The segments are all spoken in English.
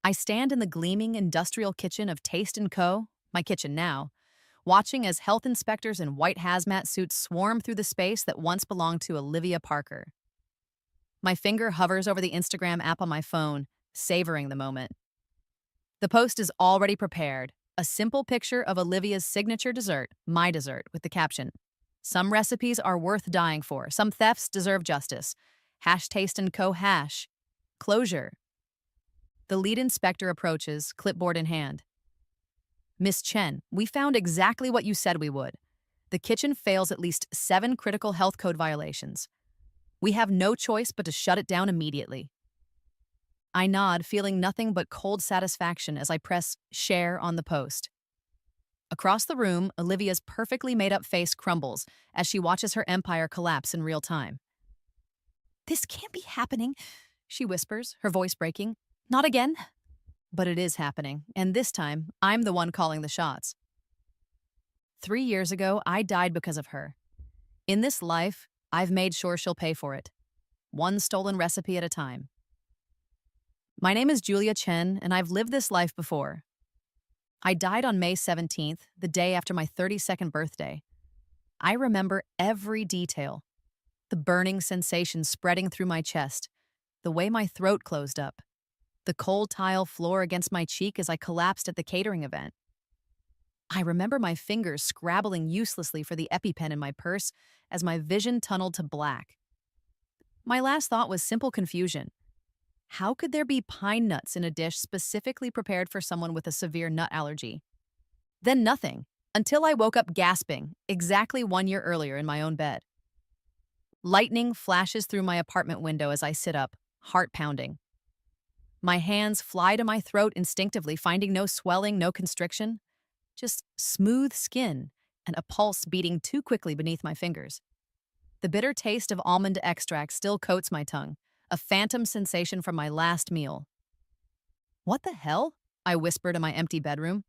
I stand in the gleaming industrial kitchen of Taste& Co., my kitchen now, watching as health inspectors in white hazmat suits swarm through the space that once belonged to Olivia Parker. My finger hovers over the Instagram app on my phone, savoring the moment. The post is already prepared, a simple picture of Olivia's signature dessert, my dessert, with the caption, "Some recipes are worth dying for. Some thefts deserve justice. Hash Taste& Co. hash. Closure." The lead inspector approaches, clipboard in hand. "Miss Chen, we found exactly what you said we would. The kitchen fails at least 7 critical health code violations. We have no choice but to shut it down immediately." I nod, feeling nothing but cold satisfaction as I press share on the post. Across the room, Olivia's perfectly made-up face crumbles as she watches her empire collapse in real time. "This can't be happening," she whispers, her voice breaking. "Not again." But it is happening, and this time, I'm the one calling the shots. 3 years ago, I died because of her. In this life, I've made sure she'll pay for it. One stolen recipe at a time. My name is Julia Chen, and I've lived this life before. I died on May 17th, the day after my 32nd birthday. I remember every detail. The burning sensation spreading through my chest, the way my throat closed up, the cold tile floor against my cheek as I collapsed at the catering event. I remember my fingers scrabbling uselessly for the EpiPen in my purse as my vision tunneled to black. My last thought was simple confusion. How could there be pine nuts in a dish specifically prepared for someone with a severe nut allergy? Then nothing, until I woke up gasping, exactly 1 year earlier in my own bed. Lightning flashes through my apartment window as I sit up, heart pounding. My hands fly to my throat instinctively, finding no swelling, no constriction, just smooth skin and a pulse beating too quickly beneath my fingers. The bitter taste of almond extract still coats my tongue, a phantom sensation from my last meal. "What the hell?" I whispered in my empty bedroom.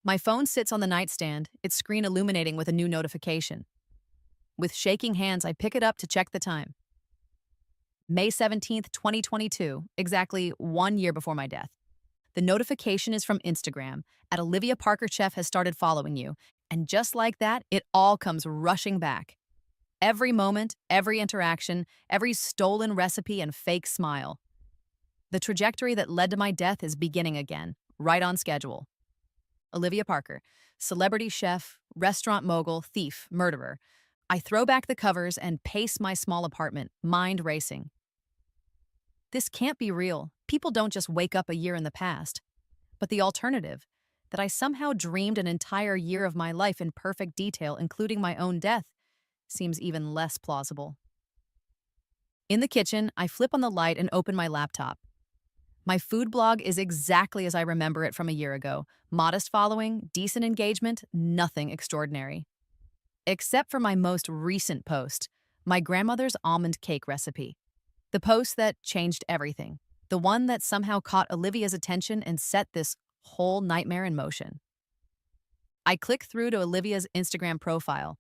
My phone sits on the nightstand, its screen illuminating with a new notification. With shaking hands, I pick it up to check the time. May 17th, 2022, exactly 1 year before my death. The notification is from Instagram, at Olivia Parker Chef has started following you, and just like that, it all comes rushing back. Every moment, every interaction, every stolen recipe and fake smile. The trajectory that led to my death is beginning again, right on schedule. Olivia Parker, celebrity chef, restaurant mogul, thief, murderer. I throw back the covers and pace my small apartment, mind racing. This can't be real. People don't just wake up a year in the past. But the alternative, that I somehow dreamed an entire year of my life in perfect detail, including my own death, seems even less plausible. In the kitchen, I flip on the light and open my laptop. My food blog is exactly as I remember it from a year ago. Modest following, decent engagement, nothing extraordinary. Except for my most recent post, my grandmother's almond cake recipe. The post that changed everything. The one that somehow caught Olivia's attention and set this whole nightmare in motion. I click through to Olivia's Instagram profile.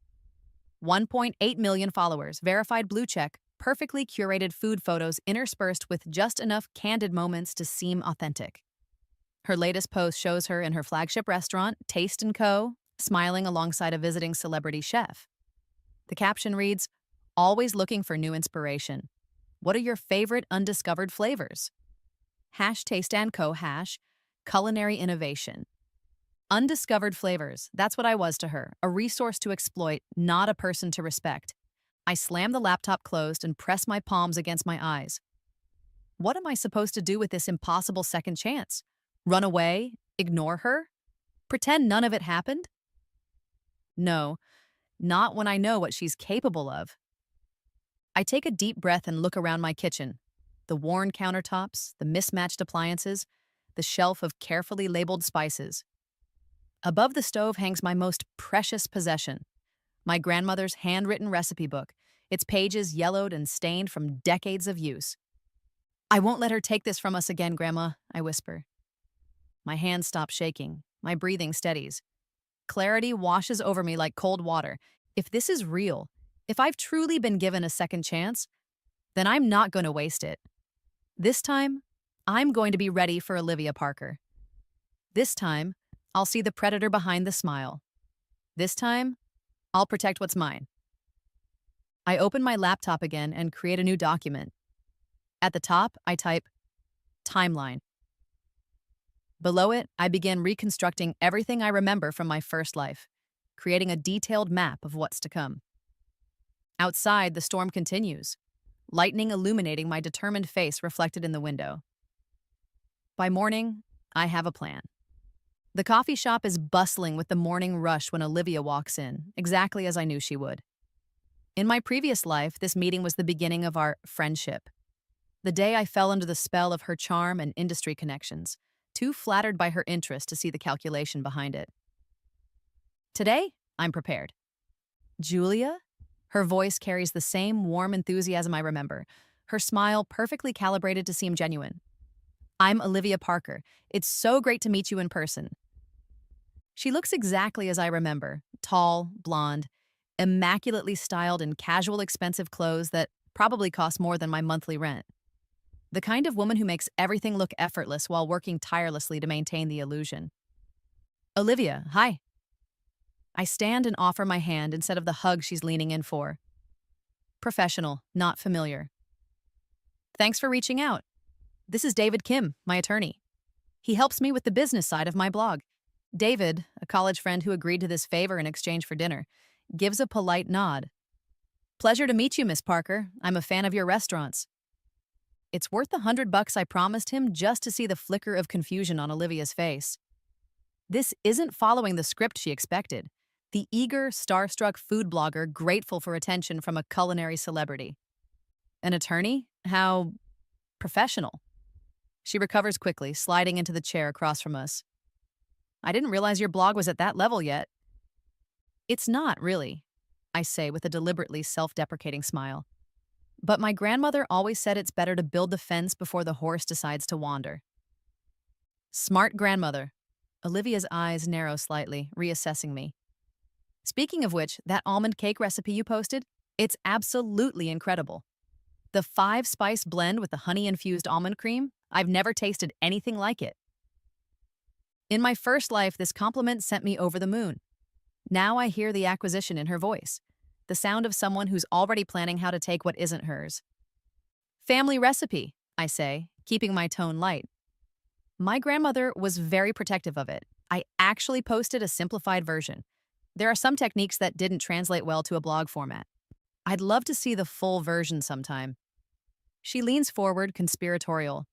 1.8 million followers, verified blue check, perfectly curated food photos interspersed with just enough candid moments to seem authentic. Her latest post shows her in her flagship restaurant, Taste& Co., smiling alongside a visiting celebrity chef. The caption reads, "Always looking for new inspiration. What are your favorite undiscovered flavors?" Hash Taste& Co. hash culinary innovation. Undiscovered flavors, that's what I was to her, a resource to exploit, not a person to respect. I slam the laptop closed and press my palms against my eyes. What am I supposed to do with this impossible second chance? Run away? Ignore her? Pretend none of it happened? No, not when I know what she's capable of. I take a deep breath and look around my kitchen. The worn countertops, the mismatched appliances, the shelf of carefully labeled spices. Above the stove hangs my most precious possession, my grandmother's handwritten recipe book, its pages yellowed and stained from decades of use. "I won't let her take this from us again, Grandma," I whisper. My hands stop shaking, my breathing steadies. Clarity washes over me like cold water. If this is real, if I've truly been given a second chance, then I'm not going to waste it. This time, I'm going to be ready for Olivia Parker. This time, I'll see the predator behind the smile. This time, I'll protect what's mine. I open my laptop again and create a new document. At the top, I type timeline. Below it, I begin reconstructing everything I remember from my first life, creating a detailed map of what's to come. Outside, the storm continues, lightning illuminating my determined face reflected in the window. By morning, I have a plan. The coffee shop is bustling with the morning rush when Olivia walks in, exactly as I knew she would. In my previous life, this meeting was the beginning of our friendship. The day I fell under the spell of her charm and industry connections, too flattered by her interest to see the calculation behind it. Today, I'm prepared. Julia? Her voice carries the same warm enthusiasm I remember, her smile perfectly calibrated to seem genuine. I'm Olivia Parker. It's so great to meet you in person. She looks exactly as I remember, tall, blonde, immaculately styled in casual, expensive clothes that probably cost more than my monthly rent. The kind of woman who makes everything look effortless while working tirelessly to maintain the illusion. Olivia, hi. I stand and offer my hand instead of the hug she's leaning in for. Professional, not familiar. Thanks for reaching out. This is David Kim, my attorney. He helps me with the business side of my blog. David, a college friend who agreed to this favor in exchange for dinner, gives a polite nod. Pleasure to meet you, Miss Parker. I'm a fan of your restaurants. It's worth the $100 I promised him just to see the flicker of confusion on Olivia's face. This isn't following the script she expected. The eager, starstruck food blogger grateful for attention from a culinary celebrity. An attorney? How professional. She recovers quickly, sliding into the chair across from us. I didn't realize your blog was at that level yet. It's not, really, I say with a deliberately self-deprecating smile. But my grandmother always said it's better to build the fence before the horse decides to wander. Smart grandmother. Olivia's eyes narrow slightly, reassessing me. Speaking of which, that almond cake recipe you posted, it's absolutely incredible. The 5-spice blend with the honey-infused almond cream, I've never tasted anything like it. In my first life, this compliment sent me over the moon. Now I hear the acquisition in her voice, the sound of someone who's already planning how to take what isn't hers. Family recipe, I say, keeping my tone light. My grandmother was very protective of it. I actually posted a simplified version. There are some techniques that didn't translate well to a blog format. I'd love to see the full version sometime. She leans forward, conspiratorial.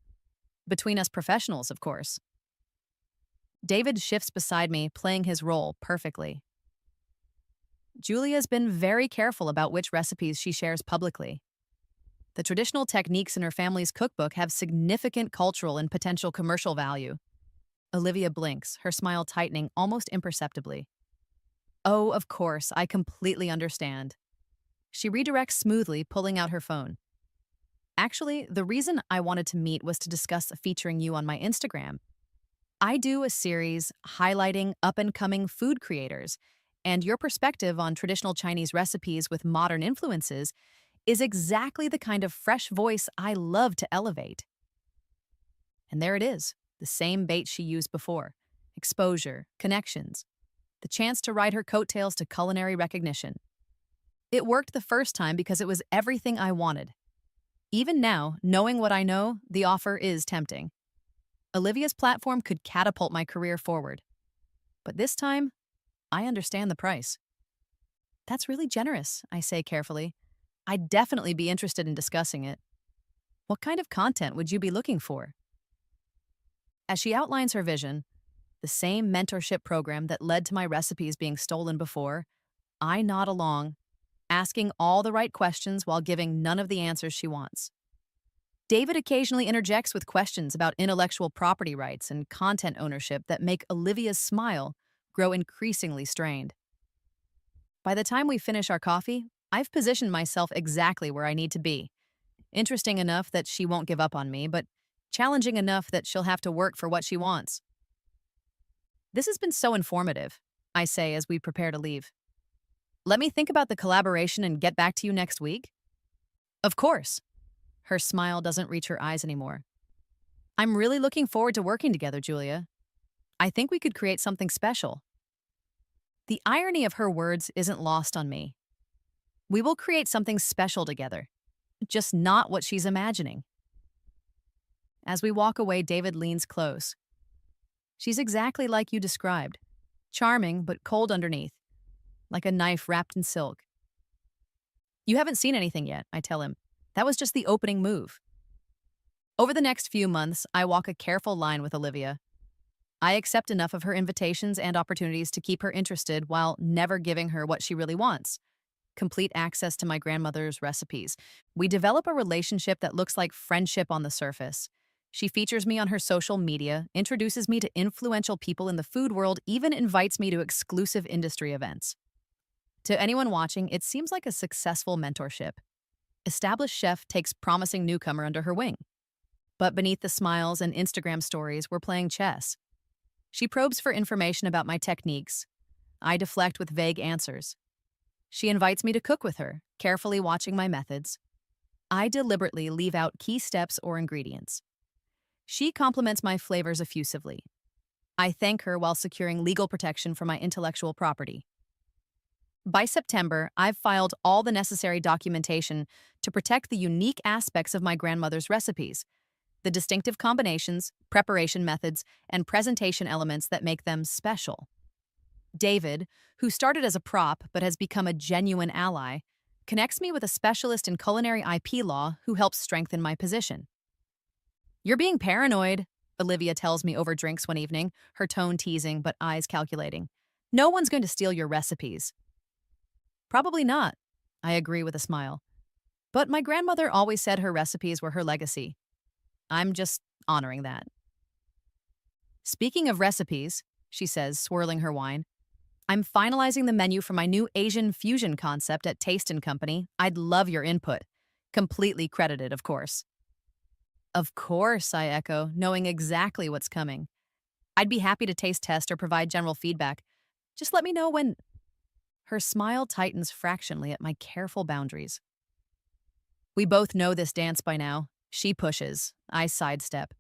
Between us professionals, of course. David shifts beside me, playing his role perfectly. Julia's been very careful about which recipes she shares publicly. The traditional techniques in her family's cookbook have significant cultural and potential commercial value. Olivia blinks, her smile tightening almost imperceptibly. Oh, of course, I completely understand. She redirects smoothly, pulling out her phone. Actually, the reason I wanted to meet was to discuss featuring you on my Instagram. I do a series highlighting up-and-coming food creators, and your perspective on traditional Chinese recipes with modern influences is exactly the kind of fresh voice I love to elevate. And there it is, the same bait she used before. Exposure, connections, the chance to ride her coattails to culinary recognition. It worked the first time because it was everything I wanted. Even now, knowing what I know, the offer is tempting. Olivia's platform could catapult my career forward. But this time, I understand the price. That's really generous, I say carefully. I'd definitely be interested in discussing it. What kind of content would you be looking for? As she outlines her vision, the same mentorship program that led to my recipes being stolen before, I nod along, asking all the right questions while giving none of the answers she wants. David occasionally interjects with questions about intellectual property rights and content ownership that make Olivia's smile grow increasingly strained. By the time we finish our coffee, I've positioned myself exactly where I need to be. Interesting enough that she won't give up on me, but challenging enough that she'll have to work for what she wants. This has been so informative, I say as we prepare to leave. Let me think about the collaboration and get back to you next week? Of course. Her smile doesn't reach her eyes anymore. I'm really looking forward to working together, Julia. I think we could create something special. The irony of her words isn't lost on me. We will create something special together, just not what she's imagining. As we walk away, David leans close. She's exactly like you described, charming but cold underneath, like a knife wrapped in silk. You haven't seen anything yet, I tell him. That was just the opening move. Over the next few months, I walk a careful line with Olivia. I accept enough of her invitations and opportunities to keep her interested while never giving her what she really wants: complete access to my grandmother's recipes. We develop a relationship that looks like friendship on the surface. She features me on her social media, introduces me to influential people in the food world, even invites me to exclusive industry events. To anyone watching, it seems like a successful mentorship. Established chef takes promising newcomer under her wing. But beneath the smiles and Instagram stories, we're playing chess. She probes for information about my techniques. I deflect with vague answers. She invites me to cook with her, carefully watching my methods. I deliberately leave out key steps or ingredients. She compliments my flavors effusively. I thank her while securing legal protection for my intellectual property. By September, I've filed all the necessary documentation to protect the unique aspects of my grandmother's recipes, the distinctive combinations, preparation methods, and presentation elements that make them special. David, who started as a prop but has become a genuine ally, connects me with a specialist in culinary IP law who helps strengthen my position. You're being paranoid, Olivia tells me over drinks one evening, her tone teasing but eyes calculating. No one's going to steal your recipes. Probably not, I agree with a smile. But my grandmother always said her recipes were her legacy. I'm just honoring that. Speaking of recipes, she says, swirling her wine, I'm finalizing the menu for my new Asian fusion concept at Taste & Company. I'd love your input. Completely credited, of course. Of course, I echo, knowing exactly what's coming. I'd be happy to taste test or provide general feedback. Just let me know when... Her smile tightens fractionally at my careful boundaries. We both know this dance by now. She pushes, I sidestep.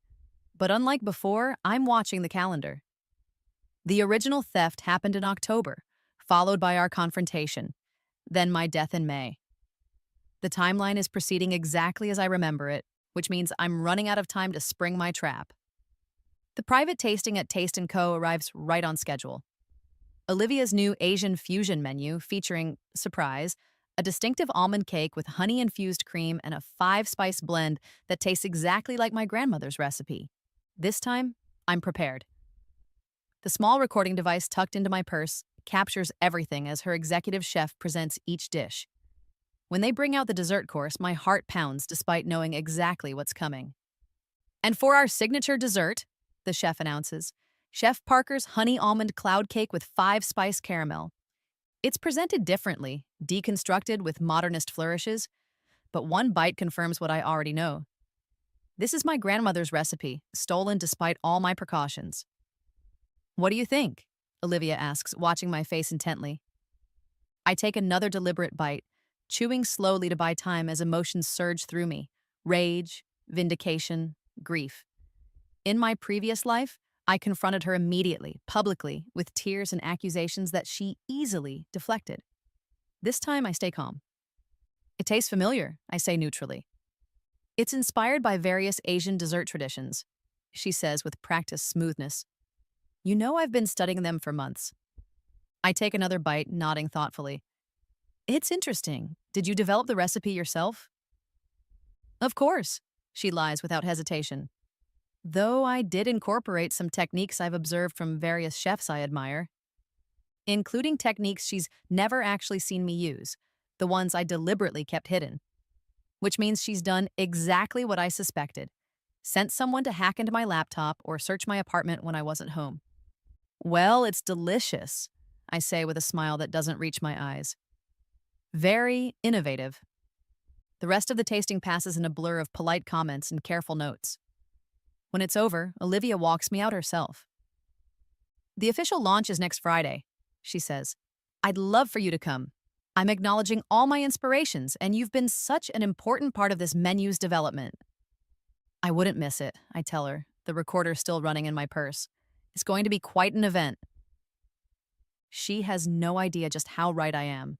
But unlike before, I'm watching the calendar. The original theft happened in October, followed by our confrontation, then my death in May. The timeline is proceeding exactly as I remember it, which means I'm running out of time to spring my trap. The private tasting at Taste & Co. arrives right on schedule. Olivia's new Asian fusion menu featuring, surprise, a distinctive almond cake with honey-infused cream and a 5-spice blend that tastes exactly like my grandmother's recipe. This time, I'm prepared. The small recording device tucked into my purse captures everything as her executive chef presents each dish. When they bring out the dessert course, my heart pounds despite knowing exactly what's coming. And for our signature dessert, the chef announces, Chef Parker's honey almond cloud cake with 5-spice caramel. It's presented differently, deconstructed with modernist flourishes, but one bite confirms what I already know. This is my grandmother's recipe, stolen despite all my precautions. What do you think? Olivia asks, watching my face intently. I take another deliberate bite, chewing slowly to buy time as emotions surge through me. Rage, vindication, grief. In my previous life, I confronted her immediately, publicly, with tears and accusations that she easily deflected. This time, I stay calm. It tastes familiar, I say neutrally. It's inspired by various Asian dessert traditions, she says with practiced smoothness. You know I've been studying them for months. I take another bite, nodding thoughtfully. It's interesting. Did you develop the recipe yourself? Of course, she lies without hesitation. Though I did incorporate some techniques I've observed from various chefs I admire, including techniques she's never actually seen me use, the ones I deliberately kept hidden. Which means she's done exactly what I suspected, sent someone to hack into my laptop or search my apartment when I wasn't home. Well, it's delicious, I say with a smile that doesn't reach my eyes. Very innovative. The rest of the tasting passes in a blur of polite comments and careful notes. When it's over, Olivia walks me out herself. The official launch is next Friday, she says. I'd love for you to come. I'm acknowledging all my inspirations, and you've been such an important part of this menu's development. I wouldn't miss it, I tell her, the recorder still running in my purse. It's going to be quite an event. She has no idea just how right I am.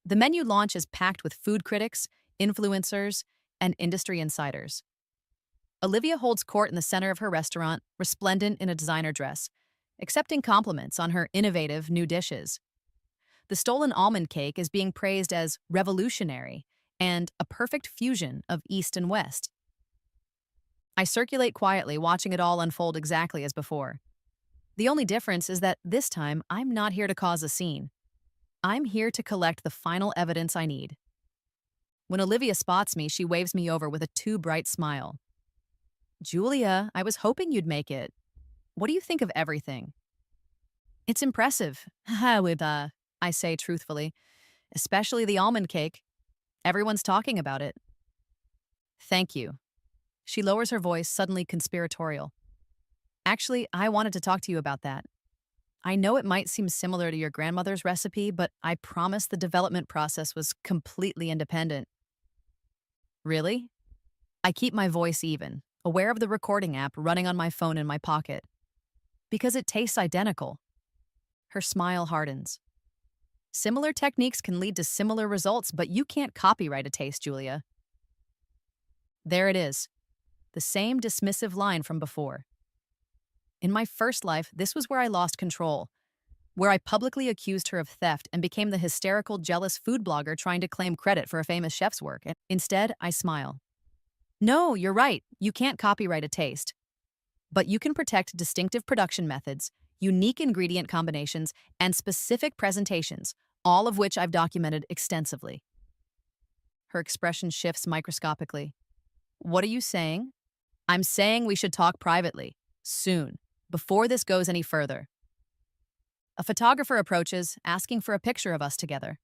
The menu launch is packed with food critics, influencers, and industry insiders. Olivia holds court in the center of her restaurant, resplendent in a designer dress, accepting compliments on her innovative new dishes. The stolen almond cake is being praised as revolutionary and a perfect fusion of East and West. I circulate quietly, watching it all unfold exactly as before. The only difference is that this time I'm not here to cause a scene. I'm here to collect the final evidence I need. When Olivia spots me, she waves me over with a too bright smile. Julia, I was hoping you'd make it. What do you think of everything? It's impressive. I say truthfully. Especially the almond cake. Everyone's talking about it. Thank you. She lowers her voice, suddenly conspiratorial. Actually, I wanted to talk to you about that. I know it might seem similar to your grandmother's recipe, but I promise the development process was completely independent. Really? I keep my voice even, aware of the recording app running on my phone in my pocket. Because it tastes identical. Her smile hardens. Similar techniques can lead to similar results, but you can't copyright a taste, Julia. There it is. The same dismissive line from before. In my first life, this was where I lost control, where I publicly accused her of theft and became the hysterical, jealous food blogger trying to claim credit for a famous chef's work. Instead, I smile. No, you're right. You can't copyright a taste. But you can protect distinctive production methods, unique ingredient combinations, and specific presentations, all of which I've documented extensively. Her expression shifts microscopically. What are you saying? I'm saying we should talk privately, soon, before this goes any further. A photographer approaches, asking for a picture of us together.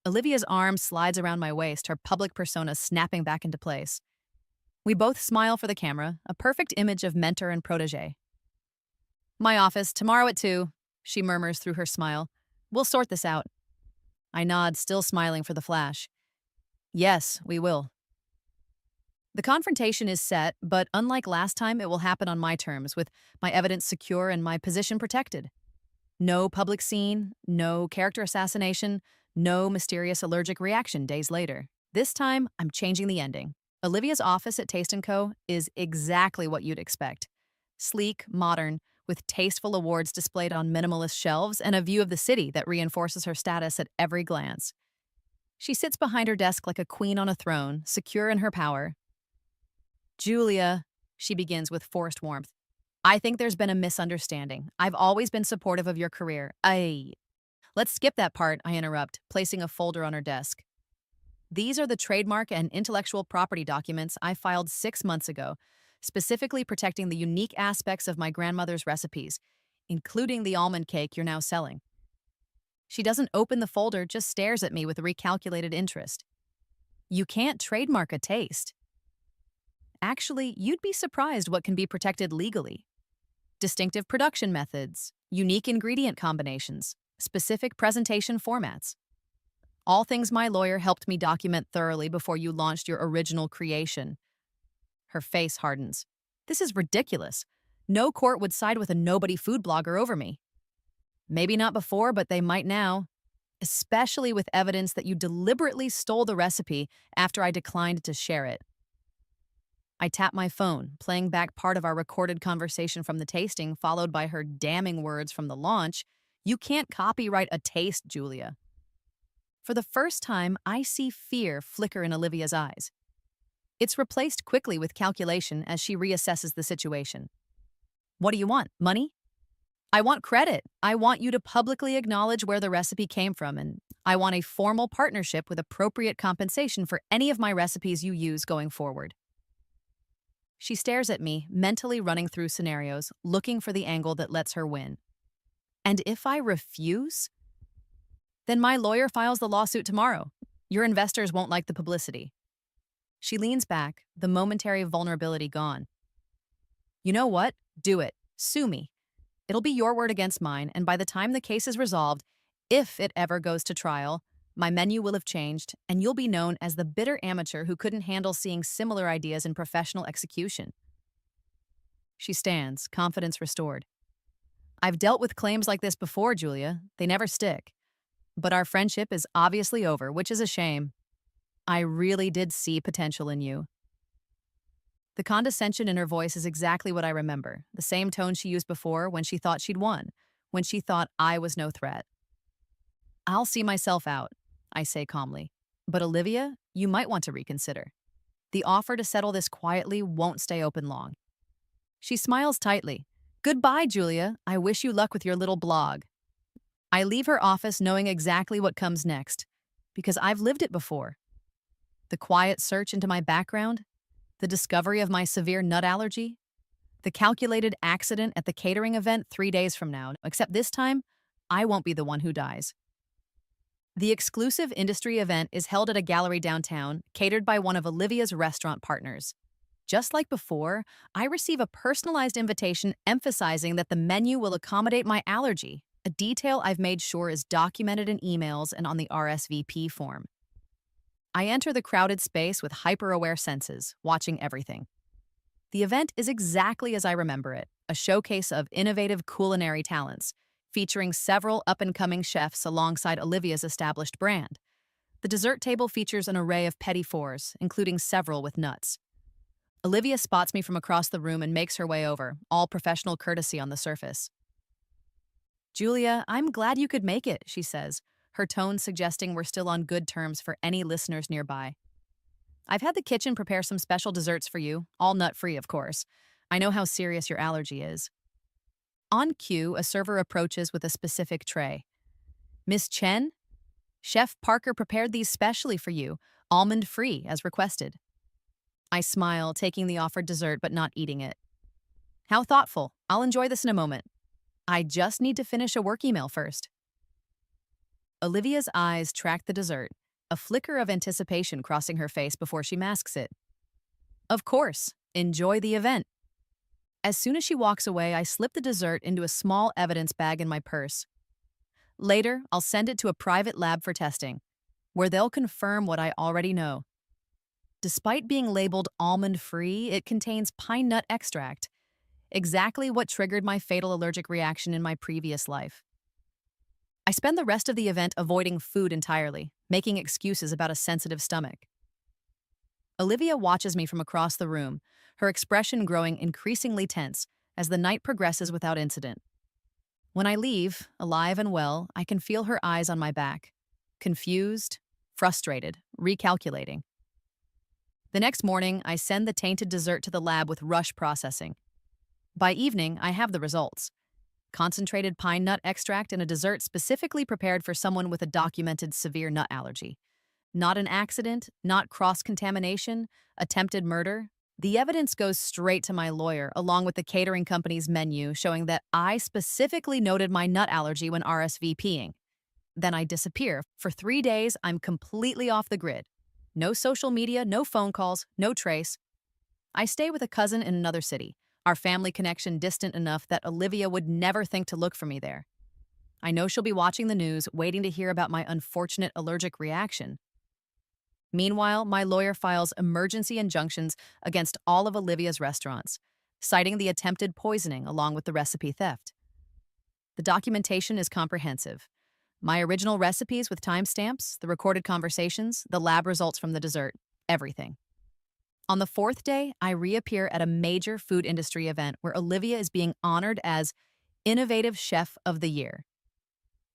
Olivia's arm slides around my waist, her public persona snapping back into place. We both smile for the camera, a perfect image of mentor and protege. My office, tomorrow at 2, she murmurs through her smile. We'll sort this out. I nod, still smiling for the flash. Yes, we will. The confrontation is set, but unlike last time, it will happen on my terms, with my evidence secure and my position protected. No public scene, no character assassination, no mysterious allergic reaction days later. This time, I'm changing the ending. Olivia's office at Taste & Co. is exactly what you'd expect. Sleek, modern, with tasteful awards displayed on minimalist shelves and a view of the city that reinforces her status at every glance. She sits behind her desk like a queen on a throne, secure in her power. Julia, she begins with forced warmth. I think there's been a misunderstanding. I've always been supportive of your career. Let's skip that part, I interrupt, placing a folder on her desk. These are the trademark and intellectual property documents I filed 6 months ago, specifically protecting the unique aspects of my grandmother's recipes, including the almond cake you're now selling. She doesn't open the folder, just stares at me with recalculated interest. You can't trademark a taste. Actually, you'd be surprised what can be protected legally. Distinctive production methods, unique ingredient combinations, specific presentation formats. All things my lawyer helped me document thoroughly before you launched your original creation. Her face hardens. This is ridiculous. No court would side with a nobody food blogger over me. Maybe not before, but they might now. Especially with evidence that you deliberately stole the recipe after I declined to share it. I tap my phone, playing back part of our recorded conversation from the tasting, followed by her damning words from the launch. You can't copyright a taste, Julia. For the first time, I see fear flicker in Olivia's eyes. It's replaced quickly with calculation as she reassesses the situation. What do you want? Money? I want credit. I want you to publicly acknowledge where the recipe came from, and I want a formal partnership with appropriate compensation for any of my recipes you use going forward. She stares at me, mentally running through scenarios, looking for the angle that lets her win. And if I refuse? Then my lawyer files the lawsuit tomorrow. Your investors won't like the publicity. She leans back, the momentary vulnerability gone. You know what? Do it. Sue me. It'll be your word against mine, and by the time the case is resolved, if it ever goes to trial, My menu will have changed, and you'll be known as the bitter amateur who couldn't handle seeing similar ideas in professional execution. She stands, confidence restored. I've dealt with claims like this before, Julia. They never stick. But our friendship is obviously over, which is a shame. I really did see potential in you. The condescension in her voice is exactly what I remember, the same tone she used before when she thought she'd won, when she thought I was no threat. I'll see myself out, I say calmly. But Olivia, you might want to reconsider. The offer to settle this quietly won't stay open long. She smiles tightly. Goodbye, Julia. I wish you luck with your little blog. I leave her office knowing exactly what comes next, because I've lived it before. The quiet search into my background, the discovery of my severe nut allergy, the calculated accident at the catering event 3 days from now, except this time, I won't be the one who dies. The exclusive industry event is held at a gallery downtown, catered by one of Olivia's restaurant partners. Just like before, I receive a personalized invitation emphasizing that the menu will accommodate my allergy, a detail I've made sure is documented in emails and on the RSVP form. I enter the crowded space with hyper-aware senses, watching everything. The event is exactly as I remember it, a showcase of innovative culinary talents, featuring several up-and-coming chefs alongside Olivia's established brand. The dessert table features an array of petit fours, including several with nuts. Olivia spots me from across the room and makes her way over, all professional courtesy on the surface. Julia, I'm glad you could make it, she says, her tone suggesting we're still on good terms for any listeners nearby. I've had the kitchen prepare some special desserts for you, all nut-free, of course. I know how serious your allergy is. On cue, a server approaches with a specific tray. Miss Chen? Chef Parker prepared these specially for you, almond-free, as requested. I smile, taking the offered dessert but not eating it. How thoughtful. I'll enjoy this in a moment. I just need to finish a work email first. Olivia's eyes track the dessert, a flicker of anticipation crossing her face before she masks it. Of course, enjoy the event. As soon as she walks away, I slip the dessert into a small evidence bag in my purse. Later, I'll send it to a private lab for testing, where they'll confirm what I already know. Despite being labeled almond-free, it contains pine nut extract, exactly what triggered my fatal allergic reaction in my previous life. I spend the rest of the event avoiding food entirely, making excuses about a sensitive stomach. Olivia watches me from across the room, her expression growing increasingly tense as the night progresses without incident. When I leave, alive and well, I can feel her eyes on my back, confused, frustrated, recalculating. The next morning, I send the tainted dessert to the lab with rush processing. By evening, I have the results. Concentrated pine nut extract in a dessert specifically prepared for someone with a documented severe nut allergy. Not an accident, not cross-contamination, attempted murder. The evidence goes straight to my lawyer, along with the catering company's menu, showing that I specifically noted my nut allergy when RSVPing. Then I disappear. For 3 days, I'm completely off the grid. No social media, no phone calls, no trace. I stay with a cousin in another city, our family connection distant enough that Olivia would never think to look for me there. I know she'll be watching the news, waiting to hear about my unfortunate allergic reaction. Meanwhile, my lawyer files emergency injunctions against all of Olivia's restaurants, citing the attempted poisoning along with the recipe theft. The documentation is comprehensive. My original recipes with timestamps, the recorded conversations, the lab results from the dessert, everything. On the 4th day, I reappear at a major food industry event where Olivia is being honored as Innovative Chef of the Year.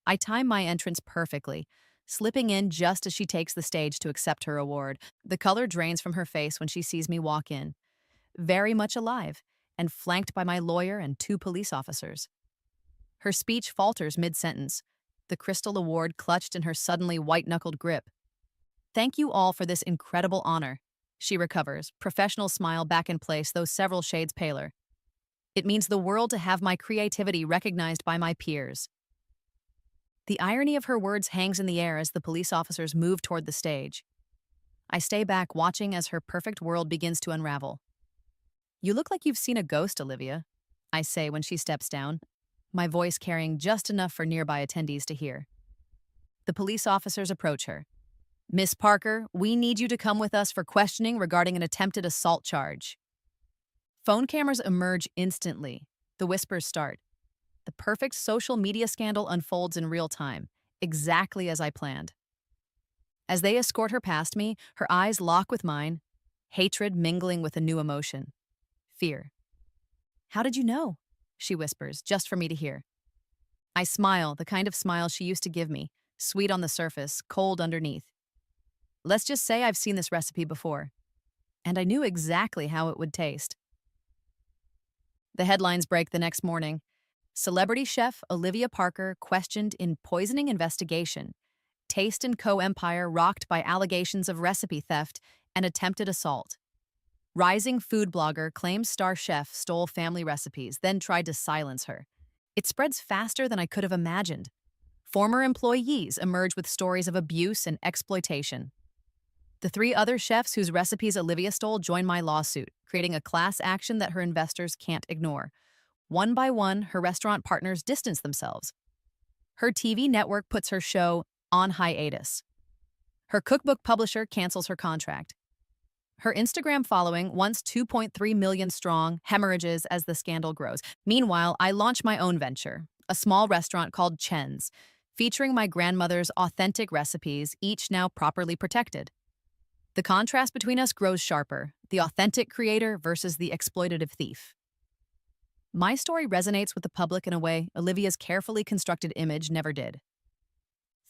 I time my entrance perfectly, slipping in just as she takes the stage to accept her award. The color drains from her face when she sees me walk in, very much alive, and flanked by my lawyer and 2 police officers. Her speech falters mid-sentence, the crystal award clutched in her suddenly white-knuckled grip. Thank you all for this incredible honor. She recovers, professional smile back in place, though several shades paler. It means the world to have my creativity recognized by my peers. The irony of her words hangs in the air as the police officers move toward the stage. I stay back watching as her perfect world begins to unravel. You look like you've seen a ghost, Olivia, I say when she steps down, my voice carrying just enough for nearby attendees to hear. The police officers approach her. Miss Parker, we need you to come with us for questioning regarding an attempted assault charge. Phone cameras emerge instantly. The whispers start. The perfect social media scandal unfolds in real time, exactly as I planned. As they escort her past me, her eyes lock with mine, hatred mingling with a new emotion. Fear. How did you know? She whispers, just for me to hear. I smile, the kind of smile she used to give me, sweet on the surface, cold underneath. Let's just say I've seen this recipe before, and I knew exactly how it would taste. The headlines break the next morning. Celebrity chef Olivia Parker questioned in poisoning investigation. Taste & Co. empire rocked by allegations of recipe theft and attempted assault. Rising food blogger claims star chef stole family recipes, then tried to silence her. It spreads faster than I could have imagined. Former employees emerge with stories of abuse and exploitation. The 3 other chefs whose recipes Olivia stole join my lawsuit, creating a class action that her investors can't ignore. One by one, her restaurant partners distance themselves. Her TV network puts her show on hiatus. Her cookbook publisher cancels her contract. Her Instagram following, once 2.3 million strong, hemorrhages as the scandal grows. Meanwhile, I launch my own venture, a small restaurant called Chen's, featuring my grandmother's authentic recipes, each now properly protected. The contrast between us grows sharper, the authentic creator versus the exploitative thief. My story resonates with the public in a way Olivia's carefully constructed image never did.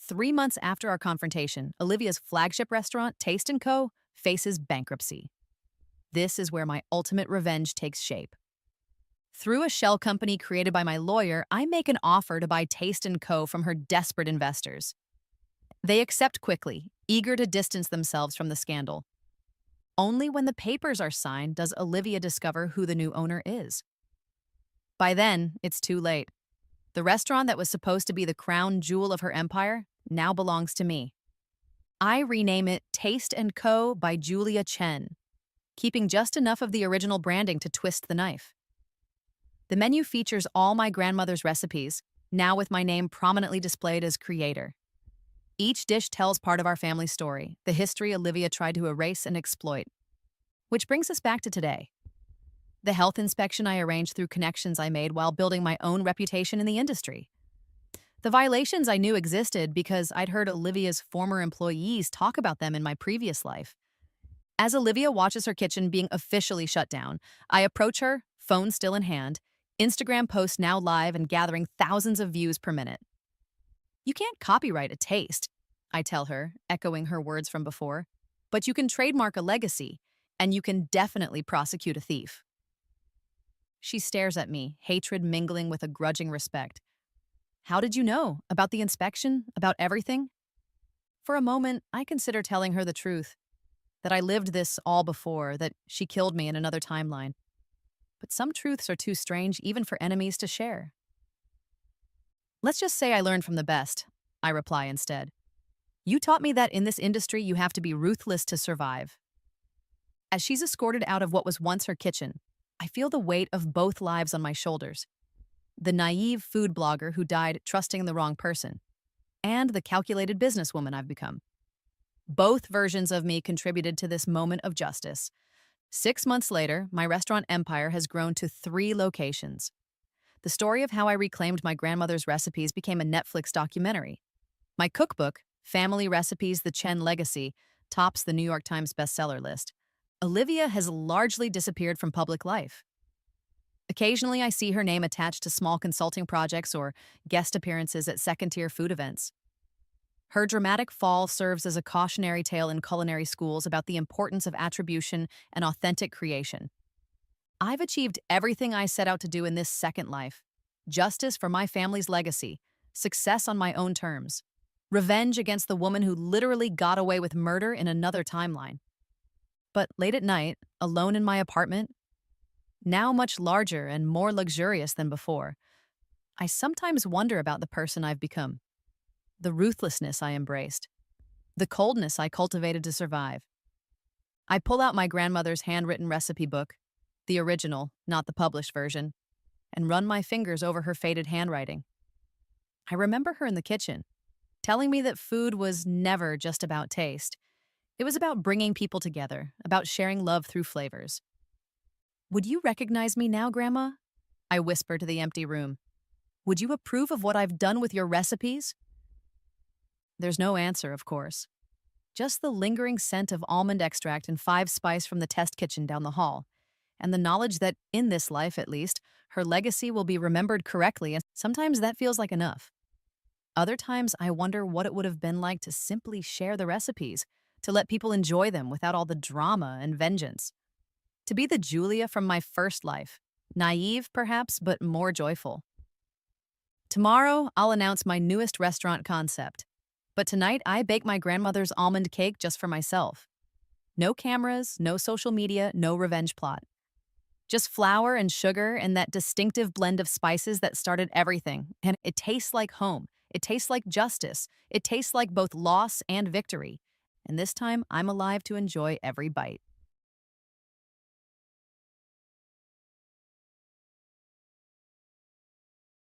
3 months after our confrontation, Olivia's flagship restaurant, Taste & Co., faces bankruptcy. This is where my ultimate revenge takes shape. Through a shell company created by my lawyer, I make an offer to buy Taste & Co. from her desperate investors. They accept quickly, eager to distance themselves from the scandal. Only when the papers are signed does Olivia discover who the new owner is. By then, it's too late. The restaurant that was supposed to be the crown jewel of her empire now belongs to me. I rename it Taste & Co. by Julia Chen, keeping just enough of the original branding to twist the knife. The menu features all my grandmother's recipes, now with my name prominently displayed as creator. Each dish tells part of our family story, the history Olivia tried to erase and exploit. Which brings us back to today. The health inspection I arranged through connections I made while building my own reputation in the industry. The violations I knew existed because I'd heard Olivia's former employees talk about them in my previous life. As Olivia watches her kitchen being officially shut down, I approach her, phone still in hand, Instagram post now live and gathering thousands of views per minute. You can't copyright a taste, I tell her, echoing her words from before, but you can trademark a legacy, and you can definitely prosecute a thief. She stares at me, hatred mingling with a grudging respect. How did you know? About the inspection? About everything? For a moment, I consider telling her the truth, that I lived this all before, that she killed me in another timeline. But some truths are too strange even for enemies to share. Let's just say I learned from the best, I reply instead. You taught me that in this industry you have to be ruthless to survive. As she's escorted out of what was once her kitchen, I feel the weight of both lives on my shoulders. The naive food blogger who died trusting the wrong person, and the calculated businesswoman I've become. Both versions of me contributed to this moment of justice. 6 months later, my restaurant empire has grown to 3 locations. The story of how I reclaimed my grandmother's recipes became a Netflix documentary. My cookbook, Family Recipes: The Chen Legacy, tops the New York Times bestseller list. Olivia has largely disappeared from public life. Occasionally, I see her name attached to small consulting projects or guest appearances at second-tier food events. Her dramatic fall serves as a cautionary tale in culinary schools about the importance of attribution and authentic creation. I've achieved everything I set out to do in this second life. Justice for my family's legacy, success on my own terms, revenge against the woman who literally got away with murder in another timeline. But late at night, alone in my apartment, now much larger and more luxurious than before, I sometimes wonder about the person I've become, the ruthlessness I embraced, the coldness I cultivated to survive. I pull out my grandmother's handwritten recipe book, the original, not the published version, and run my fingers over her faded handwriting. I remember her in the kitchen, telling me that food was never just about taste. It was about bringing people together, about sharing love through flavors. Would you recognize me now, Grandma? I whispered to the empty room. Would you approve of what I've done with your recipes? There's no answer, of course. Just the lingering scent of almond extract and 5 spice from the test kitchen down the hall, and the knowledge that, in this life at least, her legacy will be remembered correctly, and sometimes that feels like enough. Other times, I wonder what it would have been like to simply share the recipes, to let people enjoy them without all the drama and vengeance. To be the Julia from my first life, naive perhaps, but more joyful. Tomorrow, I'll announce my newest restaurant concept. But tonight, I bake my grandmother's almond cake just for myself. No cameras, no social media, no revenge plot. Just flour and sugar and that distinctive blend of spices that started everything. And it tastes like home. It tastes like justice. It tastes like both loss and victory. And this time, I'm alive to enjoy every bite.